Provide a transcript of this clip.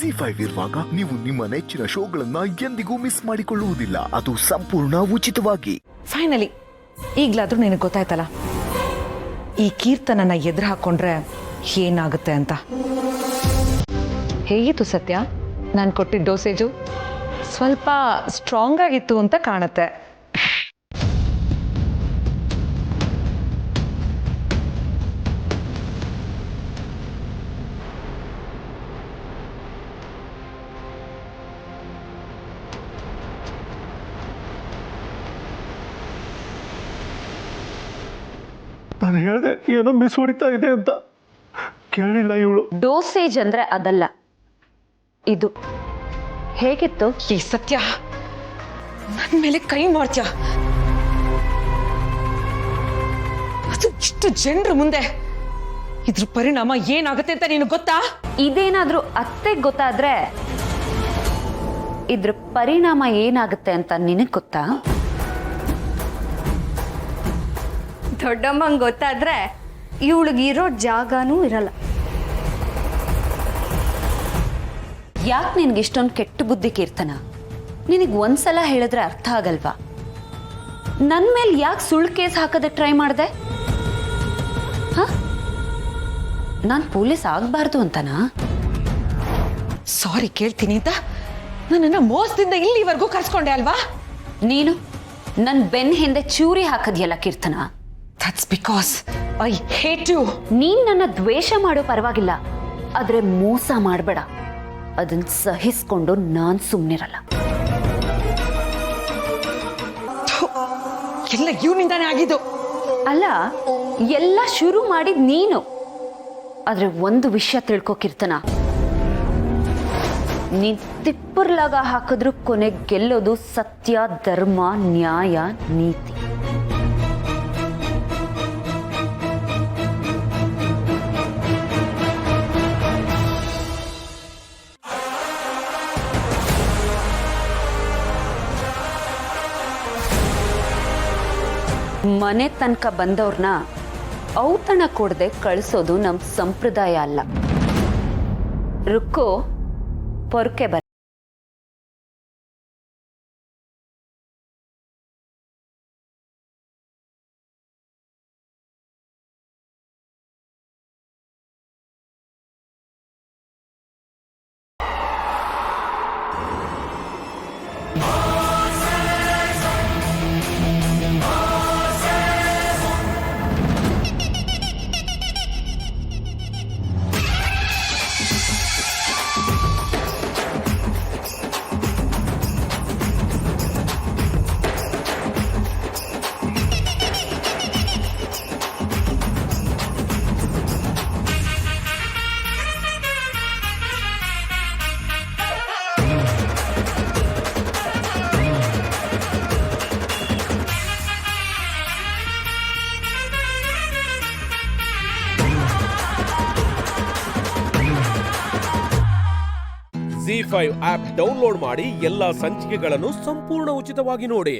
ZEE5 ಇರುವಾಗ ನೀವು ನಿಮ್ಮ ನೆಚ್ಚಿನ ಶೋಗಳನ್ನ ಎಂದಿಗೂ ಮಿಸ್ ಮಾಡಿಕೊಳ್ಳುವುದಿಲ್ಲ. ಅದು ಸಂಪೂರ್ಣ ಉಚಿತವಾಗಿ. ಫೈನಲಿ ಈಗ್ಲಾದ್ರೂ ನಿನಗೆ ಗೊತ್ತಾಯ್ತಲ್ಲ ಈ ಕೀರ್ತನನ್ನ ಎದುರು ಹಾಕೊಂಡ್ರೆ ಏನಾಗುತ್ತೆ ಅಂತ. ಹೇಗಿತ್ತು ಸತ್ಯ? ನಾನು ಕೊಟ್ಟಿದ್ದ ಡೋಸೇಜು ಸ್ವಲ್ಪ ಸ್ಟ್ರಾಂಗ್ ಆಗಿತ್ತು ಅಂತ ಕಾಣುತ್ತೆ. ನಾನು ಹೇಳಿದೆ ಏನೋ ಮಿಸ್ ಹೊಡಿತಾ ಇದೆ ಅಂತ, ಕೇಳಿಲ್ಲ ಇವಳು. ಡೋಸೇಜ್ ಅಂದ್ರೆ ಅದಲ್ಲ, ಇದು. ಹೇಗಿತ್ತು? ಈ ಸತ್ಯ ನನ್ನ ಮೇಲೆ ಕೈ ಮಾಡ್ತೀಯ? ಅದು ಇಷ್ಟು ಜನರ ಮುಂದೆ ಇದ್ರ ಪರಿಣಾಮ ಏನಾಗುತ್ತೆ ಅಂತ ನಿನಗೆ ಗೊತ್ತಾ? ಇದೇನಾದ್ರೂ ಅತ್ತೆಗೆ ಗೊತ್ತಾದ್ರೆ ಇದ್ರ ಪರಿಣಾಮ ಏನಾಗುತ್ತೆ ಅಂತ ನಿನಗೆ ಗೊತ್ತಾ? ದೊಡ್ಡಮ್ಮಂಗೆ ಗೊತ್ತಾದ್ರೆ ಇವಳಿಗಿರೋ ಜಾಗನೂ ಇರಲ್ಲ. ಯಾಕೆ ನಿನ್ಗೆ ಇಷ್ಟೊಂದು ಕೆಟ್ಟ ಬುದ್ಧಿ ಕೀರ್ತನ? ನಿನಗೆ ಒಂದ್ಸಲ ಹೇಳಿದ್ರೆ ಅರ್ಥ ಆಗಲ್ವಾ? ನನ್ನ ಮೇಲೆ ಯಾಕೆ ಸುಳ್ಳು ಕೇಸ್ ಹಾಕೋದಕ್ಕೆ ಟ್ರೈ ಮಾಡಿದೆ? ನಾನು ಪೊಲೀಸ್ ಆಗಬಾರ್ದು ಅಂತನಾ? ಸಾರಿ ಕೇಳ್ತೀನಿ ಅಂತ ನನ್ನನ್ನು ಮೋಸದಿಂದ ಇಲ್ಲಿವರೆಗೂ ಕರ್ಸ್ಕೊಂಡೆ ಅಲ್ವಾ? ನೀನು ನನ್ನ ಬೆನ್ನ ಹಿಂದೆ ಚೂರಿ ಹಾಕದ್ಯಲ್ಲ ಕೀರ್ತನ. That's because I hate you. ನೀನ್ ನನ್ನ ದ್ವೇಷ ಮಾಡೋ ಪರವಾಗಿಲ್ಲ, ಆದ್ರೆ ಮೋಸ ಮಾಡಬೇಡ. ಅದನ್ನ ಸಹಿಸ್ಕೊಂಡು ನಾನ್ ಸುಮ್ಮನಿರಲ್ಲ. ಎಲ್ಲ ಇವನಿಂದಾನೇ ಆಗಿದ್ದು. ಅಲ್ಲ, ಎಲ್ಲ ಶುರು ಮಾಡಿದ್ ನೀನು. ಆದ್ರೆ ಒಂದು ವಿಷಯ ತಿಳ್ಕೊ ಕೀರ್ತನ, ನೀನ್ ತಿಪ್ಪರ್ಲಾಗ ಹಾಕಿದ್ರು ಕೊನೆಗೆ ಗೆಲ್ಲೋದು ಸತ್ಯ, ಧರ್ಮ, ನ್ಯಾಯ, ನೀತಿ. ಮನೆ ತನಕ ಬಂದವ್ರನ್ನ ಔತಣ ಕೊಡದೆ ಕಳಿಸೋದು ನಮ್ಮ ಸಂಪ್ರದಾಯ ಅಲ್ಲ. ರುಕ್ಕೋ, ಪೊರ್ಕೆ ಬರ. ZEE5 ಆಪ್ ಡೌನ್ಲೋಡ್ ಮಾಡಿ ಎಲ್ಲಾ ಸಂಚಿಕೆಗಳನ್ನು ಸಂಪೂರ್ಣ ಉಚಿತವಾಗಿ ನೋಡಿ.